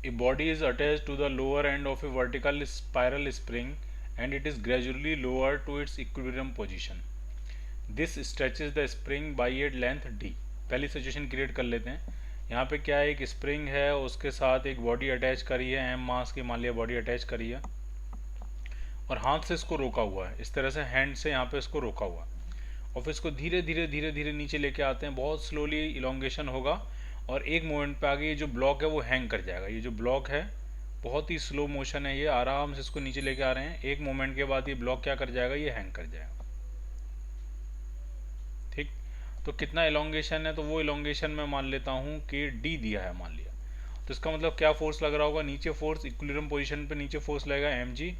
A body is attached to the lower end of a vertical spiral spring and it is gradually lowered to its equilibrium position. This stretches the spring by a length d. पहली situation create कर लेते हैं. यहाँ पे क्या है, एक spring है, उसके साथ एक बॉडी अटैच करी है, एम मास की मान लिया बॉडी अटैच करी है और हाथ से इसको रोका हुआ है. इस तरह से हैंड से यहाँ पे इसको रोका हुआ है और फिर इसको धीरे धीरे धीरे धीरे नीचे लेके आते हैं. बहुत स्लोली इलोंगेशन होगा और एक मोमेंट पे आगे ये जो ब्लॉक है वो हैंग कर जाएगा. ये जो ब्लॉक है बहुत ही स्लो मोशन है, ये आराम से इसको नीचे लेके आ रहे हैं. एक मोमेंट के बाद ये ब्लॉक क्या कर जाएगा, ये हैंग कर जाएगा. ठीक, तो कितना इलोंगेशन है, तो वो इलोंगेशन मैं मान लेता हूँ कि डी दिया है मान लिया. तो इसका मतलब क्या फोर्स लग रहा होगा, नीचे फोर्स इक्विलिब्रियम पोजीशन पे नीचे फोर्स लगेगा एम जी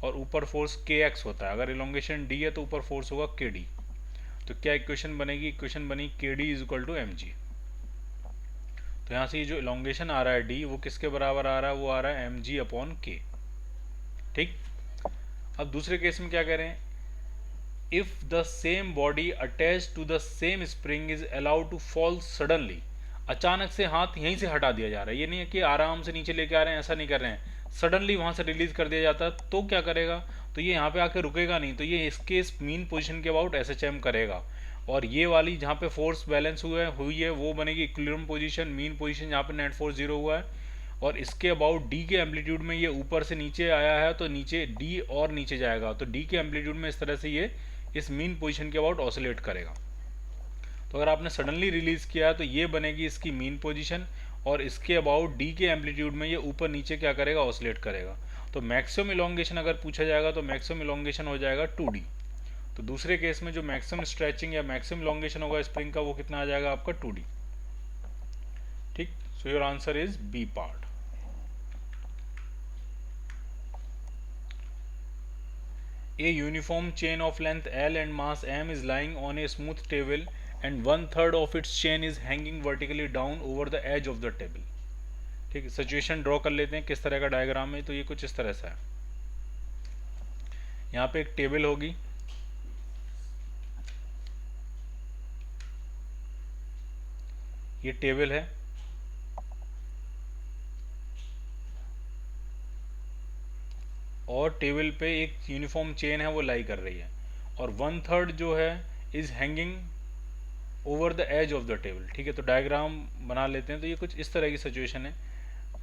और ऊपर फोर्स के एक्स होता है. अगर इलोंगेशन डी है तो ऊपर फोर्स होगा के डी. तो क्या इक्वेशन बनेगी, इक्वेशन बनी K D is equal to M G. तो यहाँ से ये जो इलोंगेशन आ रहा है डी वो किसके बराबर आ रहा है, वो आ रहा है एम जी अपॉन के. ठीक, अब दूसरे केस में क्या कह रहे हैं, if the same body attach to the same spring is allowed to fall suddenly. अचानक से हाथ यहीं से हटा दिया जा रहा है, ये नहीं है कि आराम से नीचे लेके आ रहे हैं, ऐसा नहीं कर रहे हैं, सडनली वहां से रिलीज कर दिया जाता है तो क्या करेगा, तो ये यहाँ पे आके रुकेगा नहीं, तो ये इसके मीन पोजीशन के अबाउट एस एच एम करेगा और ये वाली जहाँ पे फोर्स बैलेंस हुई है वो बनेगी इक्विलिब्रियम पोजीशन, मीन पोजीशन जहाँ पे नेट फोर्स जीरो हुआ है और इसके अबाउट डी के एम्पलीट्यूड में ये ऊपर से नीचे आया है तो नीचे डी और नीचे जाएगा, तो डी के एम्पलीट्यूड में इस तरह से ये इस मीन पोजीशन के अबाउट ऑसिलेट करेगा. तो अगर आपने सडनली रिलीज किया तो ये बनेगी इसकी मीन पोजीशन और इसके अबाउट डी के एम्पलीट्यूड में ये ऊपर नीचे क्या करेगा, ऑसिलेट करेगा. तो मैक्सिमम इलोंगेशन अगर पूछा जाएगा तो मैक्सिमम इलोंगेशन हो जाएगा 2d. तो दूसरे केस में जो मैक्सिमम स्ट्रेचिंग या मैक्सिमम इलोंगेशन होगा स्प्रिंग का वो कितना आ जाएगा आपका 2d. ठीक, so your answer is B part. A uniform chain of length L and mass M is lying on a smooth table and 1/3 of its chain is hanging vertically down over the edge of the table. ठीक है, situation draw कर लेते हैं किस तरह का diagram है. तो ये कुछ इस तरह से है. यहाँ पे एक टेबल होगी, ये टेबल है और टेबल पे एक यूनिफॉर्म चेन है वो लाई कर रही है और 1/3 जो है is hanging over the edge of the table. ठीक है, तो डायग्राम बना लेते हैं. तो ये कुछ इस तरह की सिचुएशन है,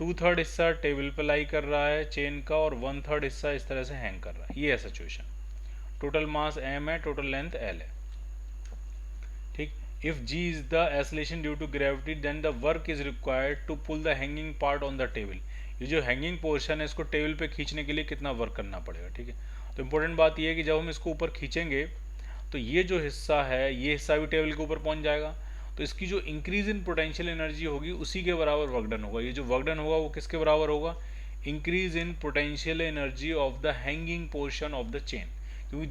2/3 हिस्सा टेबल पे लाई कर रहा है चेन का और 1/3 हिस्सा इस तरह से हैंग कर रहा है. ये है सिचुएशन. टोटल मास m है, टोटल लेंथ l है. ठीक, if g is the acceleration due to gravity then the work is required to pull the hanging part on the table. ये जो हैंगिंग पोर्शन है इसको टेबल पे खींचने के लिए कितना वर्क करना पड़ेगा. ठीक है, तो इंपॉर्टेंट बात ये है कि जब हम इसको ऊपर खींचेंगे तो ये जो हिस्सा है ये हिस्सा भी टेबल के ऊपर पहुंच जाएगा. तो इसकी जो इंक्रीज इन पोटेंशियल एनर्जी होगी उसी के बराबर वर्क डन होगा. ये जो वर्क डन होगा वो किसके बराबर होगा, increase in potential energy of the hanging portion of the chain. क्योंकि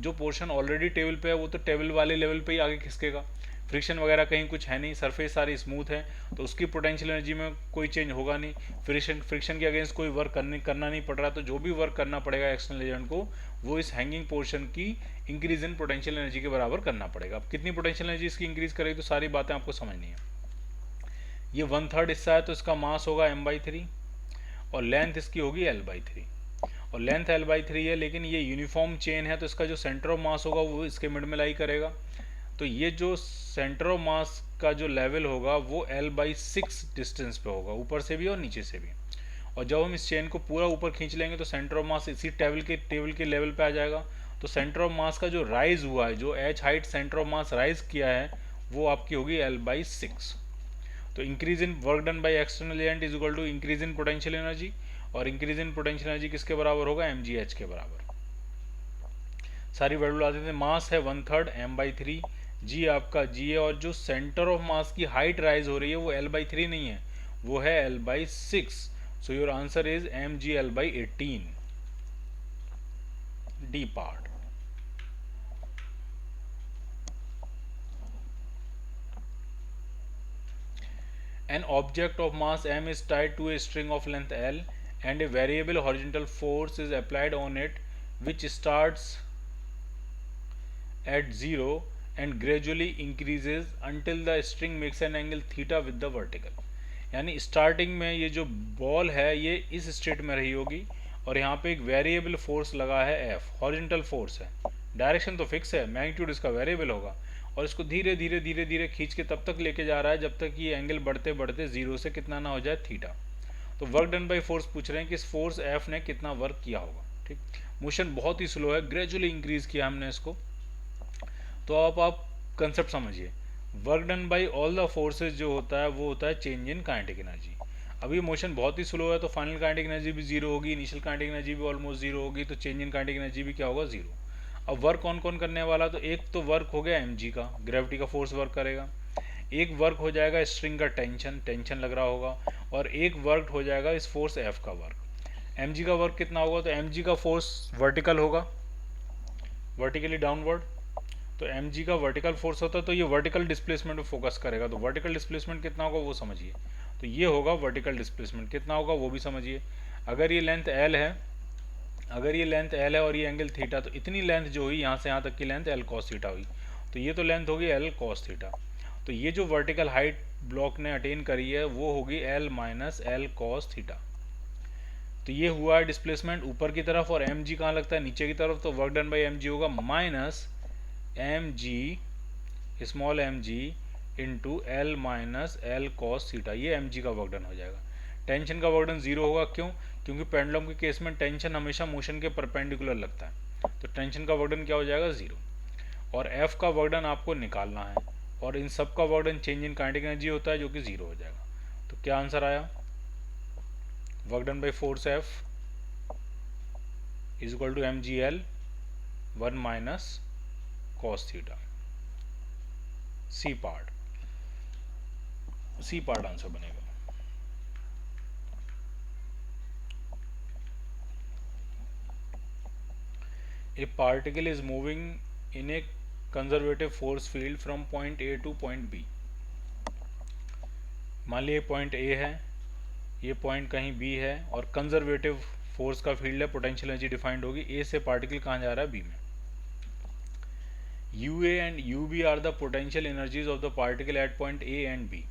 जो पोर्शन ऑलरेडी टेबल पे है वो तो टेबल वाले लेवल पे ही आगे खिसकेगा, फ्रिक्शन वगैरह कहीं कुछ है नहीं, सरफेस सारी स्मूथ है तो उसकी पोटेंशियल एनर्जी में कोई चेंज होगा नहीं. फ्रिक्शन के अगेंस्ट कोई वर्क करना नहीं पड़ रहा, तो जो भी वर्क करना पड़ेगा एक्सटर्नल एजेंट को वो इस हैंगिंग पोर्शन की इंक्रीज इन पोटेंशियल एनर्जी के बराबर करना पड़ेगा. अब कितनी पोटेंशियल एनर्जी इसकी इंक्रीज करेगी तो सारी बातें आपको समझनी है. ये 1/3 हिस्सा है तो इसका मास होगा m/3 और लेंथ इसकी होगी l/3 और लेंथ l/3 है, लेकिन ये यूनिफॉर्म चेन है तो इसका जो सेंटर ऑफ मास होगा वो इसके मिड में लाई करेगा. तो ये जो सेंटर ऑफ मास का जो लेवल होगा वो l/6 डिस्टेंस पे होगा, ऊपर से भी और नीचे से भी. और जब हम इस चेन को पूरा ऊपर खींच लेंगे तो सेंटर ऑफ मास इसी टेबल के लेवल पे आ जाएगा. तो सेंटर ऑफ मास का जो राइज हुआ है, जो h height center of mass rise किया है वो आपकी होगी l/6. तो increase in work done by external agent is equal to increase in potential energy और इंक्रीज इन पोटेंशियल एनर्जी किसके बराबर होगा, mgh के बराबर. सारी वैल्यू ला देते हैं. मास है 1/3 m/3, जी आपका जी है और जो सेंटर ऑफ मास की हाइट राइज हो रही है वो l/3 नहीं है, वो है l/6. So your answer is mg l/18, D part. An object of mass m is tied to a string of length l and a variable horizontal force is applied on it which starts at 0 and gradually increases until the string makes an angle theta with the vertical. यानी starting में ये जो ball है ये इस state में रही होगी और यहाँ पे एक वेरिएबल फोर्स लगा है एफ, हॉरिजॉन्टल फोर्स है, डायरेक्शन तो फिक्स है, मैग्नीट्यूड इसका वेरिएबल होगा और इसको धीरे धीरे धीरे धीरे खींच के तब तक लेके जा रहा है जब तक ये एंगल बढ़ते बढ़ते जीरो से कितना ना हो जाए थीटा। तो वर्क डन बाई फोर्स पूछ रहे हैं कि इस फोर्स एफ ने कितना वर्क किया होगा। ठीक, मोशन बहुत ही स्लो है, ग्रेजुअली इंक्रीज किया हमने इसको। तो आप कंसेप्ट समझिए, work done by all the forces जो होता है वो होता है चेंज इन काइनेटिक एनर्जी। अब ये मोशन बहुत ही स्लो है तो फाइनल काइनेटिक एनर्जी भी जीरो होगी, इनिशियल काइनेटिक एनर्जी भी ऑलमोस्ट जीरो होगी, तो चेंज इन काइनेटिक एनर्जी भी क्या होगा, जीरो। अब वर्क कौन कौन करने वाला, तो एक तो वर्क हो गया mg का, ग्रेविटी का फोर्स वर्क करेगा, एक वर्क हो जाएगा स्ट्रिंग का टेंशन लग रहा होगा, और एक वर्क हो जाएगा इस फोर्स एफ का वर्क। mg का वर्क कितना होगा, तो mg का फोर्स वर्टिकल होगा, वर्टिकली डाउनवर्ड, तो mg का वर्टिकल फोर्स होता है तो ये वर्टिकल डिस्प्लेसमेंट पे फोकस करेगा, तो वर्टिकल डिस्प्लेसमेंट कितना होगा वो समझिए। तो ये होगा वर्टिकल डिस्प्लेसमेंट, कितना होगा वो भी समझिए। अगर ये लेंथ l है, अगर ये लेंथ l है और ये एंगल थीटा, तो इतनी लेंथ जो हुई यहाँ से यहाँ तक की लेंथ l cos थीटा हुई, तो ये तो लेंथ होगी l cos थीटा। तो ये जो वर्टिकल हाइट ब्लॉक ने अटेन करी है वो होगी l minus l cos theta. तो ये हुआ है डिस्प्लेसमेंट ऊपर की तरफ, और mg कहाँ लगता है, नीचे की तरफ, तो वर्क डन बाई mg होगा minus mg small mg into l minus l cos theta, ये mg का वर्क डन हो जाएगा। टेंशन का वर्क डन जीरो होगा, क्यों, क्योंकि पेंडुलम के केस में टेंशन हमेशा मोशन के परपेंडिकुलर लगता है, तो टेंशन का वर्क डन क्या हो जाएगा, जीरो। और f का वर्क डन आपको निकालना है, और इन सब का work done change in kinetic energy होता है जो कि जीरो हो जाएगा। तो क्या आंसर आया, work done by force f is equal to mgl 1 minus cos theta. C part answer बनेगा। A particle is moving in a conservative force field from point A to point B। मान लीजिए point A है, ये point कहीं B है, और conservative force का field है, पोटेंशियल एनर्जी डिफाइंड होगी। A से पार्टिकल कहाँ जा रहा है, B में। UA and UB are the potential energies of the particle at point A and B।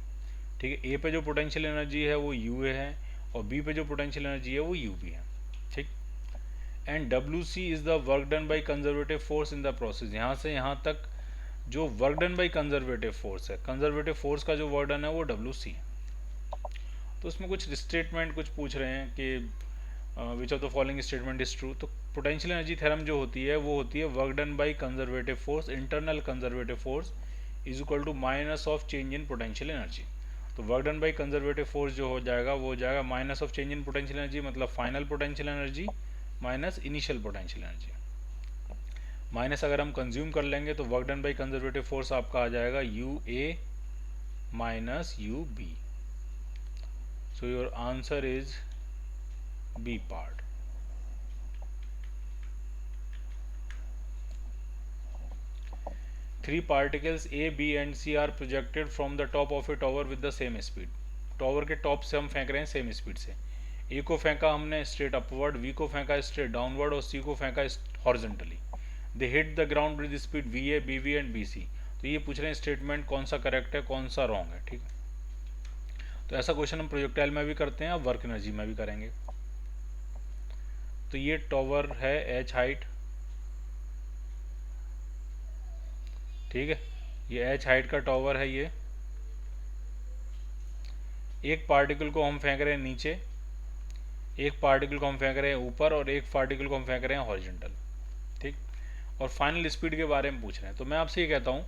ठीक है, A पे जो पोटेंशियल एनर्जी है वो UA है, और B पे जो पोटेंशियल एनर्जी है वो UB है। ठीक, and WC is the work done by conservative force in the process. यहाँ से यहाँ तक जो work done by conservative force है, कंजर्वेटिव फोर्स का जो वर्क डन है वो WC है। तो उसमें कुछ स्टेटमेंट कुछ पूछ रहे हैं कि which of the following statement is true. तो पोटेंशियल एनर्जी थ्योरम जो होती है वो होती है work done by conservative force, internal conservative force is equal to minus of change in potential energy. तो work done by conservative force जो हो जाएगा वो हो जाएगा minus of change in potential energy, मतलब final potential energy minus initial potential energy. Minus अगर हम कंज्यूम कर लेंगे तो work done by conservative force आपका आ जाएगा UA minus UB। So your answer is B part. Three particles A, B and C are projected from the top of a tower with the same speed। Tower के top से हम फेंक रहे हैं same speed से। A को फेंका हमने स्ट्रेट अपवर्ड, B को फेंका स्ट्रेट डाउनवर्ड, और C को फेंका horizontally. They hit the ground with speed VA, BB and BC। तो ये पूछ रहे हैं स्टेटमेंट कौन सा करेक्ट है कौन सा रॉन्ग है। ठीक है, तो ऐसा क्वेश्चन हम प्रोजेक्टाइल में भी करते हैं, अब वर्क एनर्जी में भी करेंगे। तो ये टॉवर है H हाइट, ठीक है, ये H हाइट का टॉवर है। ये एक पार्टिकल को हम फेंक रहे हैं नीचे, एक पार्टिकल को हम फेंक रहे हैं ऊपर, और एक पार्टिकल को हम फेंक रहे हैं हॉरिजॉन्टल। ठीक, और फाइनल स्पीड के बारे में पूछ रहे हैं। तो मैं आपसे ये कहता हूँ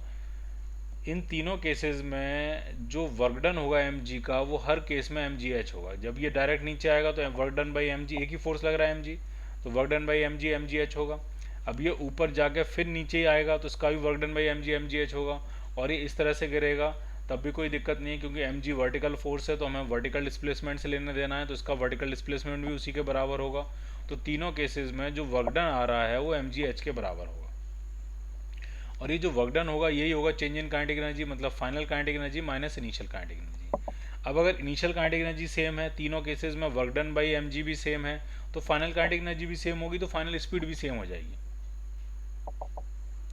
इन तीनों केसेस में जो वर्क डन होगा mg का वो हर केस में mgh होगा। जब ये डायरेक्ट नीचे आएगा तो वर्क डन बाई mg, एक ही फोर्स लग रहा है mg, तो work done by mg mgh होगा। अब ये ऊपर जाके फिर नीचे ही आएगा तो इसका भी work done by mg mgh होगा, और ये इस तरह से गिरेगा तब भी कोई दिक्कत नहीं है, क्योंकि mg वर्टिकल फोर्स है तो हमें वर्टिकल डिस्प्लेसमेंट से लेने देना है, तो इसका वर्टिकल डिस्प्लेसमेंट भी उसी के बराबर होगा। तो तीनों केसेस में जो वर्क डन आ रहा है वो mgh के बराबर होगा, और ये जो वर्क डन होगा यही होगा चेंज इन काइनेटिक एनर्जी, मतलब final kinetic energy minus initial kinetic energy. अब अगर इनिशियल काइनेटिक एनर्जी सेम है, तीनों केसेस में वर्क डन बाई mg भी सेम है, तो फाइनल काइनेटिक एनर्जी भी सेम होगी, तो फाइनल स्पीड भी सेम हो जाएगी।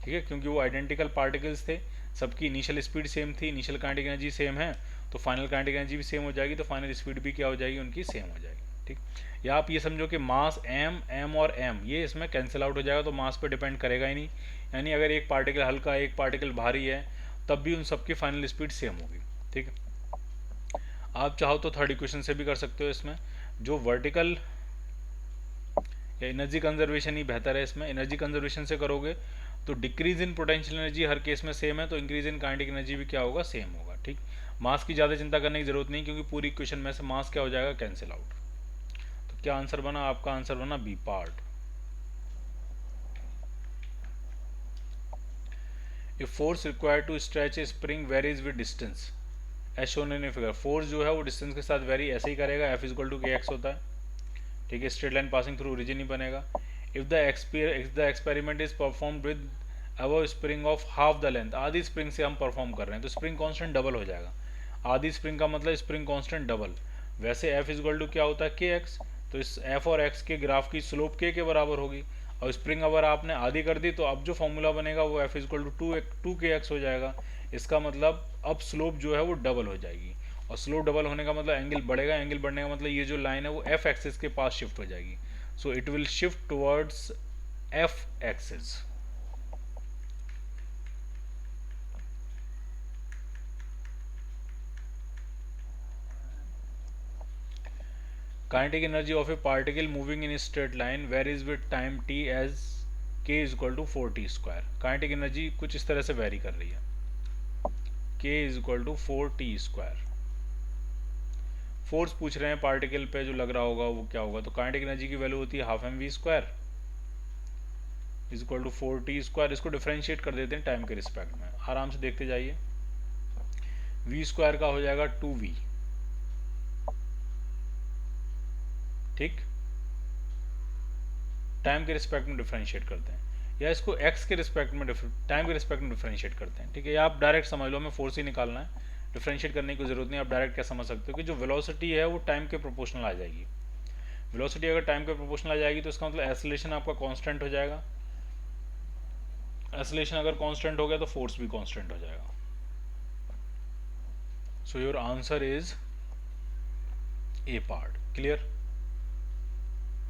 ठीक है, क्योंकि वो आइडेंटिकल पार्टिकल्स थे, सबकी इनिशियल स्पीड सेम थी, इनिशियल काइनेटिक एनर्जी सेम है, तो फाइनल काइनेटिक एनर्जी भी सेम हो जाएगी, तो फाइनल स्पीड भी क्या हो जाएगी, उनकी सेम हो जाएगी। ठीक, या आप ये समझो कि मास m और m ये इसमें कैंसिल आउट हो जाएगा, तो मास पे डिपेंड करेगा ही नहीं, यानी अगर एक पार्टिकल हल्का है एक पार्टिकल भारी है तब भी उन सबकी फाइनल स्पीड सेम होगी। ठीक है, आप चाहो तो थर्ड इक्वेशन से भी कर सकते हो। इसमें जो वर्टिकल या एनर्जी कंजर्वेशन ही बेहतर है, इसमें एनर्जी कंजर्वेशन से करोगे तो decrease in potential energy her case में सेम है, तो इंक्रीज इन काइनेटिक एनर्जी भी क्या होगा, सेम होगा। ठीक, मास की ज़्यादा चिंता करने की जरूरत नहीं, क्योंकि पूरी इक्वेशन में से मास क्या हो जाएगा, कैंसिल आउट। तो क्या आंसर बना, आपका आंसर बना B part. If force required to stretch a spring varies with distance as shown in figure, force जो है वो डिस्टेंस के साथ वेरी ऐसे ही करेगा, F is equal to k x होता है। ठीक है, straight line passing through origin ही बनेगा। If the experiment is perform with above spring of half the length, आधी स्प्रिंग से हम परफॉर्म कर रहे हैं तो स्प्रिंग कांस्टेंट डबल हो जाएगा। आधी स्प्रिंग का मतलब स्प्रिंग कांस्टेंट डबल। वैसे एफ इजक्वल टू क्या होता है, के एक्स, तो इस एफ और एक्स के ग्राफ की स्लोप के बराबर होगी, और स्प्रिंग अगर आपने आधी कर दी तो अब जो फॉर्मूला बनेगा वो F is equal to to k x हो जाएगा। इसका मतलब अब स्लोप जो है वो डबल हो जाएगी, और स्लोप डबल होने का मतलब एंगल बढ़ेगा, एंगल बढ़ने का मतलब ये जो लाइन है वो एफ एक्सिस के पास शिफ्ट हो जाएगी, so it will shift towards F axis. Kinetic energy of a particle moving in straight line varies with time t as k is equal to 4t square. Kinetic energy कुछ इस तरह से vary कर रही है, k is equal to 4t square. Force पूछ रहे हैं पार्टिकल पे जो लग रहा होगा वो क्या होगा, तो काइनेटिक एनर्जी की वैल्यू होती है half M V square is equal to 4t square. इसको डिफरेंशिएट कर देते हैं टाइम के रिस्पेक्ट में, आराम से देखते जाइए। v स्क्वायर का हो जाएगा 2v। ठीक, टाइम के रिस्पेक्ट में डिफरेंशिएट करते हैं, या इसको x के रिस्पेक्ट में टाइम के रिस्पेक्ट में डिफरेंशिएट करते हैं। ठीक है, या आप डायरेक्ट समझ लो, हमें फोर्स ही निकालना है, डिफरेंशिएट करने की जरूरत नहीं, आप डायरेक्ट क्या समझ सकते हो कि जो वेलोसिटी है वो टाइम के प्रोपोर्शनल आ जाएगी। वेलोसिटी अगर टाइम के प्रोपोर्शनल आ जाएगी तो इसका मतलब एक्सेलरेशन आपका कांस्टेंट हो जाएगा, एक्सेलरेशन अगर कांस्टेंट हो गया तो फोर्स भी कांस्टेंट हो जाएगा। सो your answer is a part. Clear?